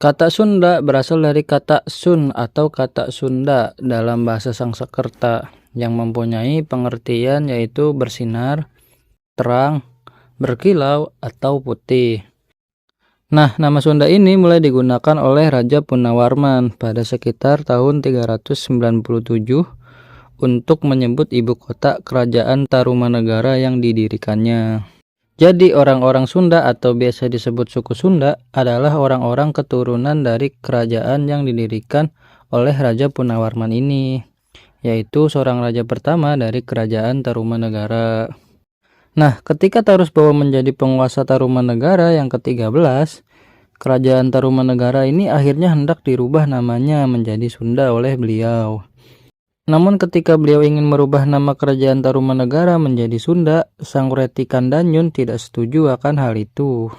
Kata Sunda berasal dari kata Sun atau kata Sunda dalam bahasa Sangsekerta yang mempunyai pengertian yaitu bersinar, terang, berkilau, atau putih. Nah, nama Sunda ini mulai digunakan oleh Raja Punawarman pada sekitar tahun 397 untuk menyebut ibu kota kerajaan Tarumanegara yang didirikannya. Jadi orang-orang Sunda atau biasa disebut suku Sunda adalah orang-orang keturunan dari kerajaan yang didirikan oleh Raja Punawarman ini, yaitu seorang raja pertama dari kerajaan Tarumanegara. Nah, ketika Tarusbawa menjadi penguasa Tarumanegara yang ke-13, kerajaan Tarumanegara ini akhirnya hendak dirubah namanya menjadi Sunda oleh beliau. Namun ketika beliau ingin merubah nama kerajaan Tarumanegara menjadi Sunda, Sang Reti Kandanyun tidak setuju akan hal itu.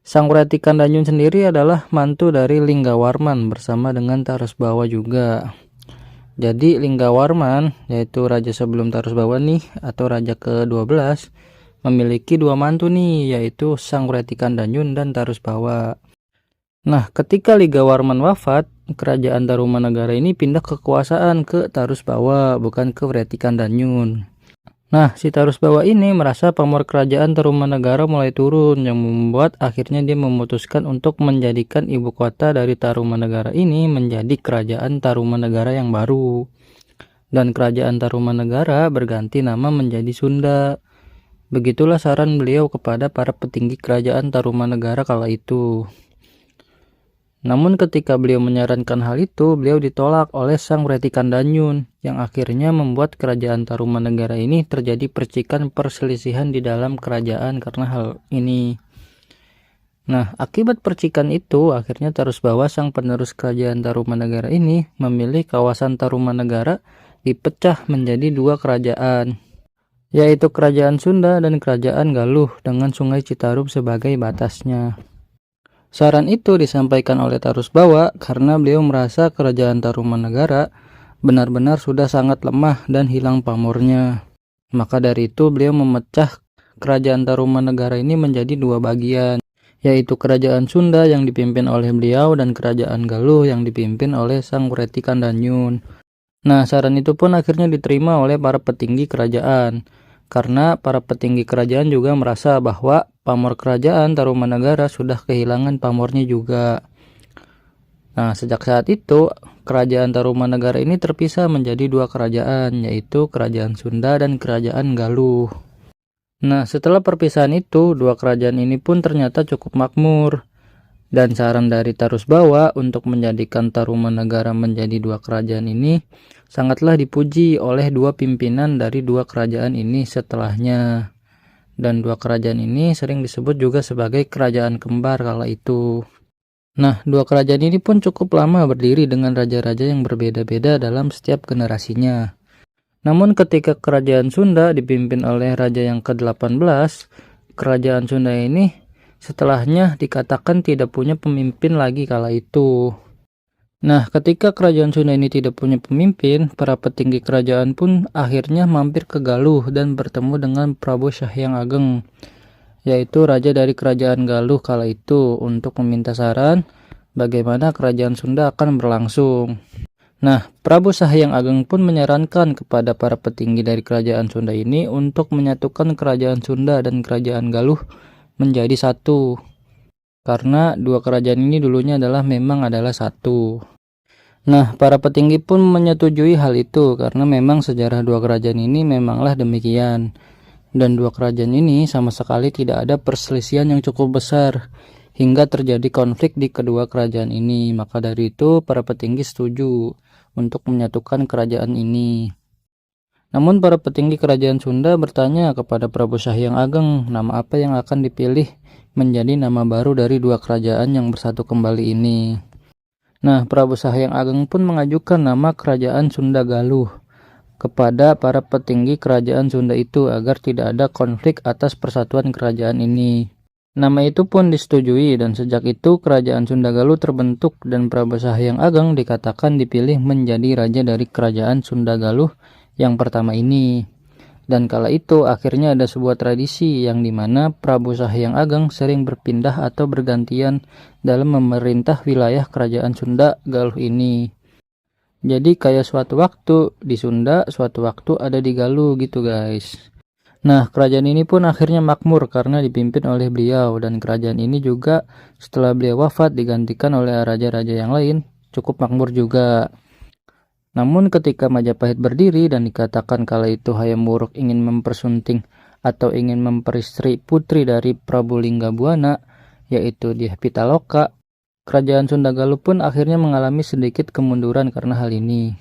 Sang Reti Kandanyun sendiri adalah mantu dari Linggawarman bersama dengan Tarusbawa juga. Jadi Linggawarman, yaitu raja sebelum Tarusbawa nih, atau raja ke-12, memiliki dua mantu nih, yaitu Sang Reti Kandanyun dan Tarusbawa. Nah, ketika Linggawarman wafat, kerajaan Tarumanegara ini pindah kekuasaan ke Tarusbawa, bukan ke Reti Kandanyun. Nah, si Tarusbawa ini merasa pamor kerajaan Tarumanegara mulai turun, yang membuat akhirnya dia memutuskan untuk menjadikan ibu kota dari Tarumanegara ini menjadi kerajaan Tarumanegara yang baru. Dan kerajaan Tarumanegara berganti nama menjadi Sunda. Begitulah saran beliau kepada para petinggi kerajaan Tarumanegara kala itu. Namun ketika beliau menyarankan hal itu, beliau ditolak oleh Sang Reti Kandanyun, yang akhirnya membuat kerajaan Tarumanegara ini terjadi percikan perselisihan di dalam kerajaan karena hal ini. Nah, akibat percikan itu, akhirnya Tarusbawa sang penerus kerajaan Tarumanegara ini memilih kawasan Tarumanegara dipecah menjadi dua kerajaan, yaitu Kerajaan Sunda dan Kerajaan Galuh dengan Sungai Citarum sebagai batasnya. Saran itu disampaikan oleh Tarusbawa karena beliau merasa kerajaan Tarumanegara benar-benar sudah sangat lemah dan hilang pamornya. Maka dari itu beliau memecah kerajaan Tarumanegara ini menjadi dua bagian, yaitu kerajaan Sunda yang dipimpin oleh beliau dan kerajaan Galuh yang dipimpin oleh Sang Reti Kandanyun. Nah, saran itu pun akhirnya diterima oleh para petinggi kerajaan, karena para petinggi kerajaan juga merasa bahwa pamor kerajaan Tarumanegara sudah kehilangan pamornya juga. Nah, sejak saat itu, kerajaan Tarumanegara ini terpisah menjadi dua kerajaan, yaitu Kerajaan Sunda dan Kerajaan Galuh. Nah, setelah perpisahan itu, dua kerajaan ini pun ternyata cukup makmur. Dan saran dari Tarusbawa untuk menjadikan Tarumanegara menjadi dua kerajaan ini sangatlah dipuji oleh dua pimpinan dari dua kerajaan ini setelahnya. Dan dua kerajaan ini sering disebut juga sebagai kerajaan kembar kala itu. Nah, dua kerajaan ini pun cukup lama berdiri dengan raja-raja yang berbeda-beda dalam setiap generasinya. Namun ketika kerajaan Sunda dipimpin oleh raja yang ke-18, kerajaan Sunda ini setelahnya dikatakan tidak punya pemimpin lagi kala itu. Nah, ketika kerajaan Sunda ini tidak punya pemimpin, para petinggi kerajaan pun akhirnya mampir ke Galuh dan bertemu dengan Prabu Syahyang Ageng, yaitu raja dari kerajaan Galuh kala itu, untuk meminta saran bagaimana kerajaan Sunda akan berlangsung. Nah, Prabu Syahyang Ageng pun menyarankan kepada para petinggi dari kerajaan Sunda ini untuk menyatukan kerajaan Sunda dan kerajaan Galuh menjadi satu, karena dua kerajaan ini dulunya memang adalah satu. Nah, para petinggi pun menyetujui hal itu karena memang sejarah dua kerajaan ini memanglah demikian, dan dua kerajaan ini sama sekali tidak ada perselisihan yang cukup besar hingga terjadi konflik di kedua kerajaan ini. Maka dari itu para petinggi setuju untuk menyatukan kerajaan ini. Namun para petinggi kerajaan Sunda bertanya kepada Prabu Syahyang Ageng nama apa yang akan dipilih menjadi nama baru dari dua kerajaan yang bersatu kembali ini. Nah, Prabu Syahyang Ageng pun mengajukan nama Kerajaan Sunda Galuh kepada para petinggi kerajaan Sunda itu agar tidak ada konflik atas persatuan kerajaan ini. Nama itu pun disetujui dan sejak itu Kerajaan Sunda Galuh terbentuk dan Prabu Syahyang Ageng dikatakan dipilih menjadi raja dari Kerajaan Sunda Galuh yang pertama ini. Dan kala itu akhirnya ada sebuah tradisi yang dimana Prabu Sahyang Ageng sering berpindah atau bergantian dalam memerintah wilayah kerajaan Sunda Galuh ini. Jadi kayak suatu waktu di Sunda, suatu waktu ada di Galuh gitu guys. Nah, kerajaan ini pun akhirnya makmur karena dipimpin oleh beliau, dan kerajaan ini juga setelah beliau wafat digantikan oleh raja-raja yang lain, cukup makmur juga. Namun ketika Majapahit berdiri dan dikatakan kala itu Hayam Wuruk ingin mempersunting atau ingin memperistri putri dari Prabu Linggabuana, yaitu Dyah Pitaloka, kerajaan Sunda Galuh pun akhirnya mengalami sedikit kemunduran karena hal ini.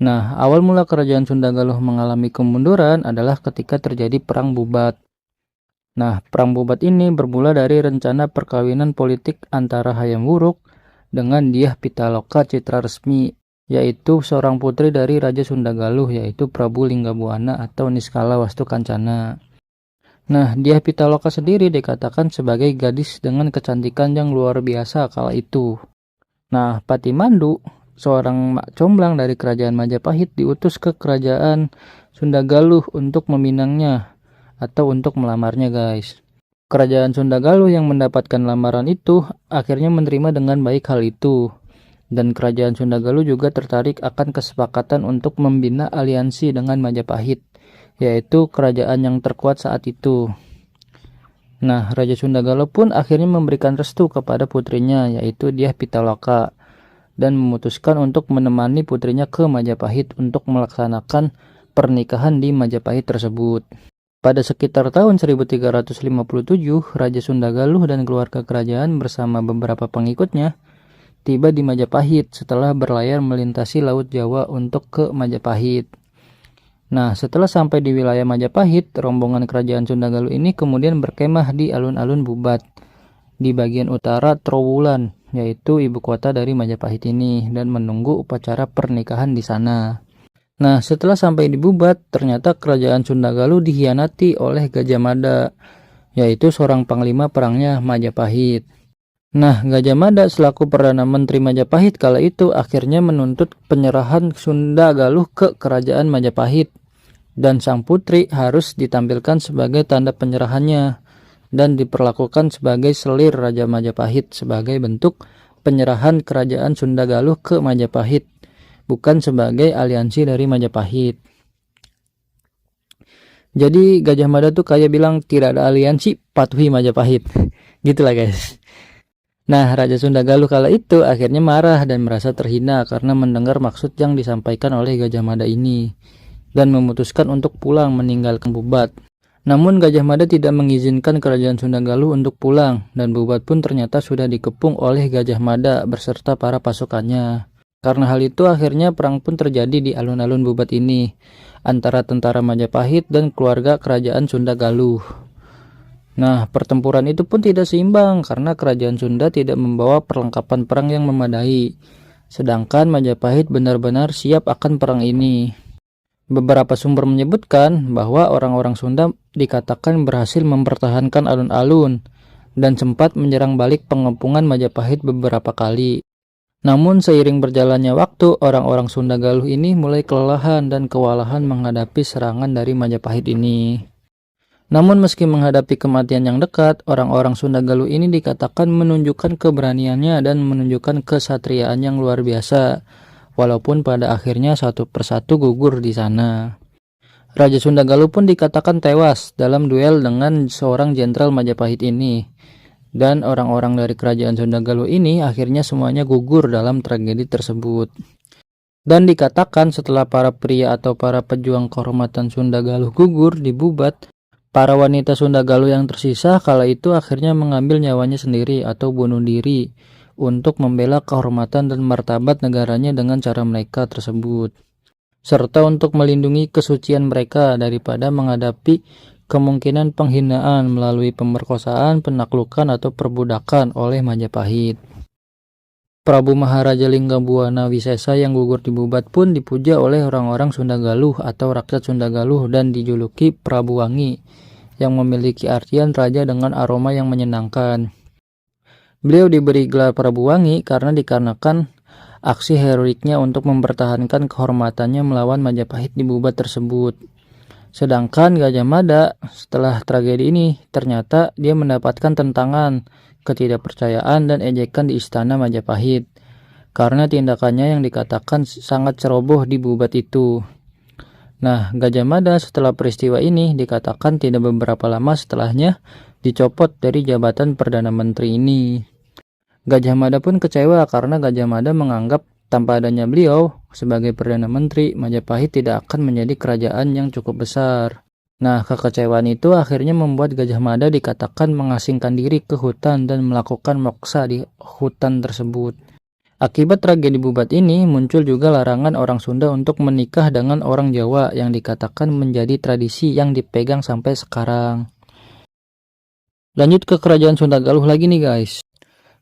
Nah, awal mula kerajaan Sunda Galuh mengalami kemunduran adalah ketika terjadi Perang Bubat. Nah, Perang Bubat ini bermula dari rencana perkawinan politik antara Hayam Wuruk dengan Dyah Pitaloka Citra Resmi, yaitu seorang putri dari Raja Sunda Galuh, yaitu Prabu Linggabuana atau Niskala Wastu Kancana. Nah, Dyah Pitaloka sendiri dikatakan sebagai gadis dengan kecantikan yang luar biasa kala itu. Nah, Patimandu, seorang mak comblang dari kerajaan Majapahit, diutus ke kerajaan Sunda Galuh untuk meminangnya atau untuk melamarnya guys. Kerajaan Sunda Galuh yang mendapatkan lamaran itu akhirnya menerima dengan baik hal itu. Dan kerajaan Sunda Galuh juga tertarik akan kesepakatan untuk membina aliansi dengan Majapahit, yaitu kerajaan yang terkuat saat itu. Nah, Raja Sunda Galuh pun akhirnya memberikan restu kepada putrinya, yaitu Dyah Pitaloka, dan memutuskan untuk menemani putrinya ke Majapahit untuk melaksanakan pernikahan di Majapahit tersebut. Pada sekitar tahun 1357, Raja Sunda Galuh dan keluarga kerajaan bersama beberapa pengikutnya tiba di Majapahit setelah berlayar melintasi Laut Jawa untuk ke Majapahit. Nah, setelah sampai di wilayah Majapahit, rombongan kerajaan Sunda Galuh ini kemudian berkemah di alun-alun Bubat, di bagian utara Trowulan, yaitu ibu kota dari Majapahit ini, dan menunggu upacara pernikahan di sana. Nah, setelah sampai di Bubat, ternyata kerajaan Sunda Galuh dikhianati oleh Gajah Mada, yaitu seorang panglima perangnya Majapahit. Nah, Gajah Mada selaku Perdana Menteri Majapahit kala itu akhirnya menuntut penyerahan Sunda Galuh ke kerajaan Majapahit, dan sang putri harus ditampilkan sebagai tanda penyerahannya dan diperlakukan sebagai selir Raja Majapahit sebagai bentuk penyerahan kerajaan Sunda Galuh ke Majapahit, bukan sebagai aliansi dari Majapahit. Jadi Gajah Mada tuh kayak bilang tidak ada aliansi, patuhi Majapahit. Gitulah guys. Nah, Raja Sunda Galuh kala itu akhirnya marah dan merasa terhina karena mendengar maksud yang disampaikan oleh Gajah Mada ini, dan memutuskan untuk pulang meninggalkan Bubat. Namun Gajah Mada tidak mengizinkan kerajaan Sunda Galuh untuk pulang, dan Bubat pun ternyata sudah dikepung oleh Gajah Mada beserta para pasukannya. Karena hal itu akhirnya perang pun terjadi di alun-alun Bubat ini antara tentara Majapahit dan keluarga kerajaan Sunda Galuh. Nah, pertempuran itu pun tidak seimbang karena kerajaan Sunda tidak membawa perlengkapan perang yang memadai, sedangkan Majapahit benar-benar siap akan perang ini. Beberapa sumber menyebutkan bahwa orang-orang Sunda dikatakan berhasil mempertahankan alun-alun dan sempat menyerang balik pengepungan Majapahit beberapa kali. Namun seiring berjalannya waktu, orang-orang Sunda Galuh ini mulai kelelahan dan kewalahan menghadapi serangan dari Majapahit ini. Namun meski menghadapi kematian yang dekat, orang-orang Sunda Galuh ini dikatakan menunjukkan keberaniannya dan menunjukkan kesatriaan yang luar biasa, walaupun pada akhirnya satu persatu gugur di sana. Raja Sunda Galuh pun dikatakan tewas dalam duel dengan seorang jenderal Majapahit ini, dan orang-orang dari kerajaan Sunda Galuh ini akhirnya semuanya gugur dalam tragedi tersebut. Dan dikatakan setelah para pria atau para pejuang kehormatan Sunda Galuh gugur di Bubat, para wanita Sunda Galuh yang tersisa kala itu akhirnya mengambil nyawanya sendiri atau bunuh diri untuk membela kehormatan dan martabat negaranya dengan cara mereka tersebut, serta untuk melindungi kesucian mereka daripada menghadapi kemungkinan penghinaan melalui pemerkosaan, penaklukan, atau perbudakan oleh Majapahit. Prabu Maharaja Linggabuana Wisesa yang gugur di Bubat pun dipuja oleh orang-orang Sunda Galuh atau rakyat Sunda Galuh dan dijuluki Prabu Wangi, yang memiliki artian raja dengan aroma yang menyenangkan. Beliau diberi gelar Prabu Wangi karena dikarenakan aksi heroiknya untuk mempertahankan kehormatannya melawan Majapahit di Bubat tersebut. Sedangkan Gajah Mada setelah tragedi ini ternyata dia mendapatkan tentangan, ketidakpercayaan dan ejekan di istana Majapahit karena tindakannya yang dikatakan sangat ceroboh di Bubat itu. Nah, Gajah Mada setelah peristiwa ini dikatakan tidak beberapa lama setelahnya dicopot dari jabatan Perdana Menteri ini. Gajah Mada pun kecewa karena Gajah Mada menganggap tanpa adanya beliau sebagai Perdana Menteri, Majapahit tidak akan menjadi kerajaan yang cukup besar. Nah, kekecewaan itu akhirnya membuat Gajah Mada dikatakan mengasingkan diri ke hutan dan melakukan moksa di hutan tersebut. Akibat tragedi Bubat ini, muncul juga larangan orang Sunda untuk menikah dengan orang Jawa yang dikatakan menjadi tradisi yang dipegang sampai sekarang. Lanjut ke kerajaan Sunda Galuh lagi nih guys.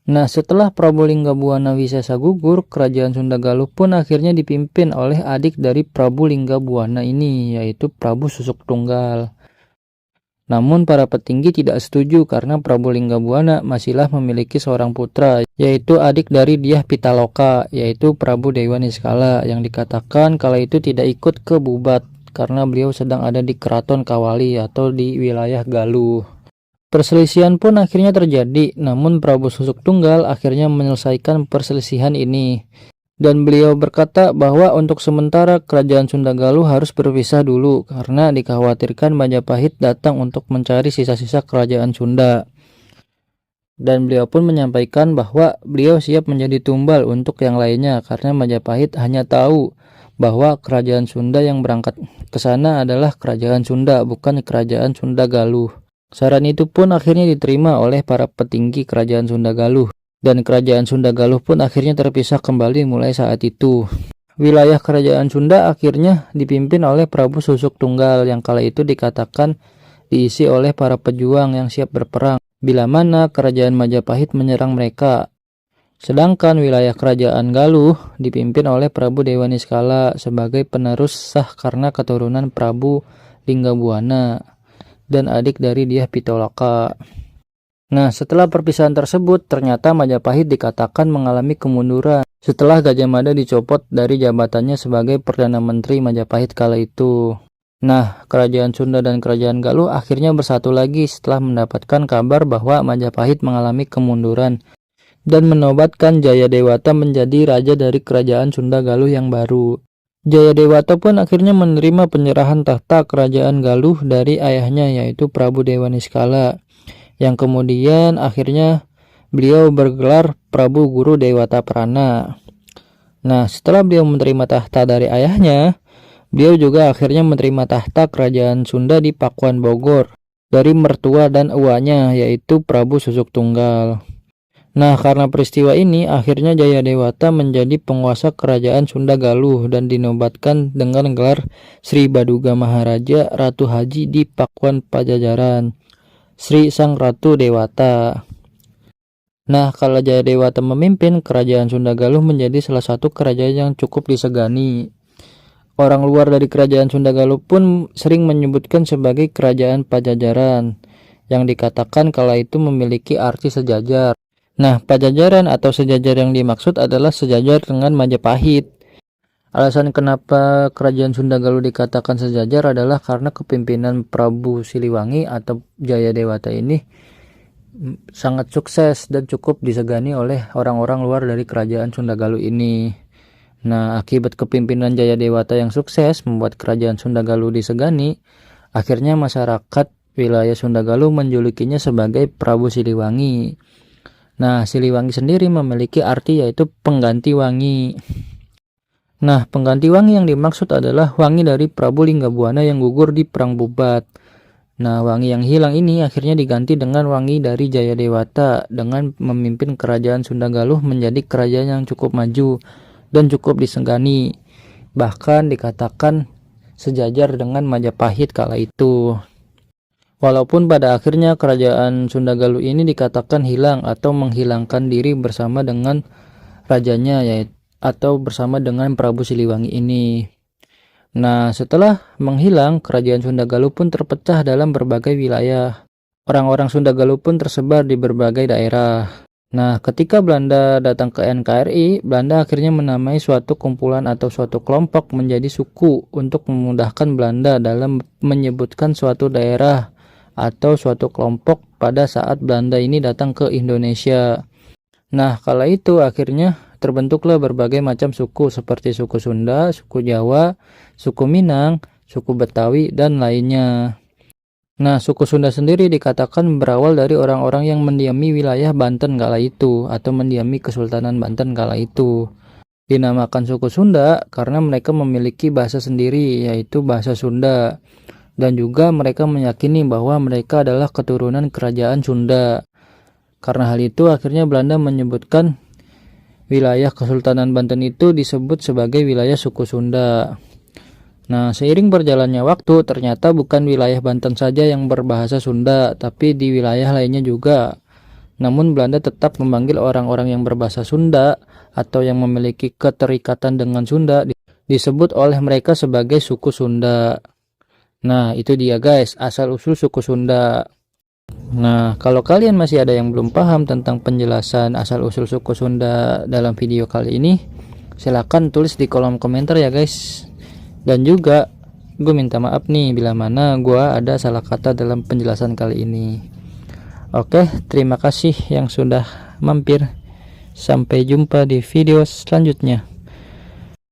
Nah, setelah Prabu Linggabuana Wisesa gugur, kerajaan Sunda Galuh pun akhirnya dipimpin oleh adik dari Prabu Linggabuana ini, yaitu Prabu Susuk Tunggal. Namun para petinggi tidak setuju karena Prabu Linggabuana masihlah memiliki seorang putra, yaitu adik dari Dyah Pitaloka, yaitu Prabu Dewa Niskala, yang dikatakan kala itu tidak ikut ke Bubat karena beliau sedang ada di Keraton Kawali atau di wilayah Galuh. Perselisihan pun akhirnya terjadi, namun Prabu Susuk Tunggal akhirnya menyelesaikan perselisihan ini. Dan beliau berkata bahwa untuk sementara kerajaan Sunda Galuh harus berpisah dulu karena dikhawatirkan Majapahit datang untuk mencari sisa-sisa kerajaan Sunda. Dan beliau pun menyampaikan bahwa beliau siap menjadi tumbal untuk yang lainnya karena Majapahit hanya tahu bahwa kerajaan Sunda yang berangkat ke sana adalah kerajaan Sunda, bukan kerajaan Sunda Galuh. Saran itu pun akhirnya diterima oleh para petinggi kerajaan Sunda Galuh, dan kerajaan Sunda Galuh pun akhirnya terpisah kembali mulai saat itu. Wilayah kerajaan Sunda akhirnya dipimpin oleh Prabu Susuk Tunggal yang kala itu dikatakan diisi oleh para pejuang yang siap berperang bila mana kerajaan Majapahit menyerang mereka. Sedangkan wilayah kerajaan Galuh dipimpin oleh Prabu Dewa Niskala sebagai penerus sah karena keturunan Prabu Linggabuana dan adik dari Dyah Pitaloka. Nah, setelah perpisahan tersebut, ternyata Majapahit dikatakan mengalami kemunduran setelah Gajah Mada dicopot dari jabatannya sebagai Perdana Menteri Majapahit kala itu. Nah, kerajaan Sunda dan kerajaan Galuh akhirnya bersatu lagi setelah mendapatkan kabar bahwa Majapahit mengalami kemunduran dan menobatkan Jayadewata menjadi raja dari kerajaan Sunda Galuh yang baru. Jayadewata pun akhirnya menerima penyerahan tahta kerajaan Galuh dari ayahnya, yaitu Prabu Dewa Niskala, yang kemudian akhirnya beliau bergelar Prabu Guru Dewata Prana. Nah, setelah beliau menerima tahta dari ayahnya, beliau juga akhirnya menerima tahta kerajaan Sunda di Pakuan Bogor dari mertua dan uanya, yaitu Prabu Susuk Tunggal. Nah, karena peristiwa ini, akhirnya Jayadewata menjadi penguasa kerajaan Sunda Galuh dan dinobatkan dengan gelar Sri Baduga Maharaja Ratu Haji di Pakuan Pajajaran, Sri Sang Ratu Dewata. Nah, kala Jayadewata memimpin, kerajaan Sunda Galuh menjadi salah satu kerajaan yang cukup disegani. Orang luar dari kerajaan Sunda Galuh pun sering menyebutkan sebagai kerajaan Pajajaran, yang dikatakan kala itu memiliki arti sejajar. Nah, Pajajaran atau sejajar yang dimaksud adalah sejajar dengan Majapahit. Alasan kenapa kerajaan Sunda Galuh dikatakan sejajar adalah karena kepemimpinan Prabu Siliwangi atau Jayadewata ini sangat sukses dan cukup disegani oleh orang-orang luar dari kerajaan Sunda Galuh ini. Nah, akibat kepemimpinan Jayadewata yang sukses membuat kerajaan Sunda Galuh disegani, akhirnya masyarakat wilayah Sunda Galuh menjulukinya sebagai Prabu Siliwangi. Nah, Siliwangi sendiri memiliki arti yaitu pengganti wangi. Nah, pengganti wangi yang dimaksud adalah wangi dari Prabu Linggabuana yang gugur di Perang Bubat. Nah, wangi yang hilang ini akhirnya diganti dengan wangi dari Jayadewata dengan memimpin kerajaan Sunda Galuh menjadi kerajaan yang cukup maju dan cukup disegani. Bahkan dikatakan sejajar dengan Majapahit kala itu. Walaupun pada akhirnya kerajaan Sunda Galuh ini dikatakan hilang atau menghilangkan diri bersama dengan rajanya, yaitu atau bersama dengan Prabu Siliwangi ini. Nah, setelah menghilang, kerajaan Sunda Galuh pun terpecah dalam berbagai wilayah. Orang-orang Sunda Galuh pun tersebar di berbagai daerah. Nah, ketika Belanda datang ke NKRI, Belanda akhirnya menamai suatu kumpulan atau suatu kelompok menjadi suku untuk memudahkan Belanda dalam menyebutkan suatu daerah atau suatu kelompok pada saat Belanda ini datang ke Indonesia. Nah, kala itu akhirnya terbentuklah berbagai macam suku seperti suku Sunda, suku Jawa, suku Minang, suku Betawi, dan lainnya. Nah, suku Sunda sendiri dikatakan berawal dari orang-orang yang mendiami wilayah Banten kala itu atau mendiami Kesultanan Banten kala itu. Dinamakan suku Sunda karena mereka memiliki bahasa sendiri yaitu bahasa Sunda, dan juga mereka meyakini bahwa mereka adalah keturunan kerajaan Sunda. Karena hal itu akhirnya Belanda menyebutkan wilayah Kesultanan Banten itu disebut sebagai wilayah suku Sunda. Nah, seiring berjalannya waktu, ternyata bukan wilayah Banten saja yang berbahasa Sunda, tapi di wilayah lainnya juga. Namun Belanda tetap memanggil orang-orang yang berbahasa Sunda atau yang memiliki keterikatan dengan Sunda disebut oleh mereka sebagai suku Sunda. Nah, itu dia guys, asal-usul suku Sunda. Nah, kalau kalian masih ada yang belum paham tentang penjelasan asal-usul suku Sunda dalam video kali ini, silakan tulis di kolom komentar ya guys. Dan juga gue minta maaf nih bila mana gue ada salah kata dalam penjelasan kali ini. Oke, terima kasih yang sudah mampir. Sampai jumpa di video selanjutnya.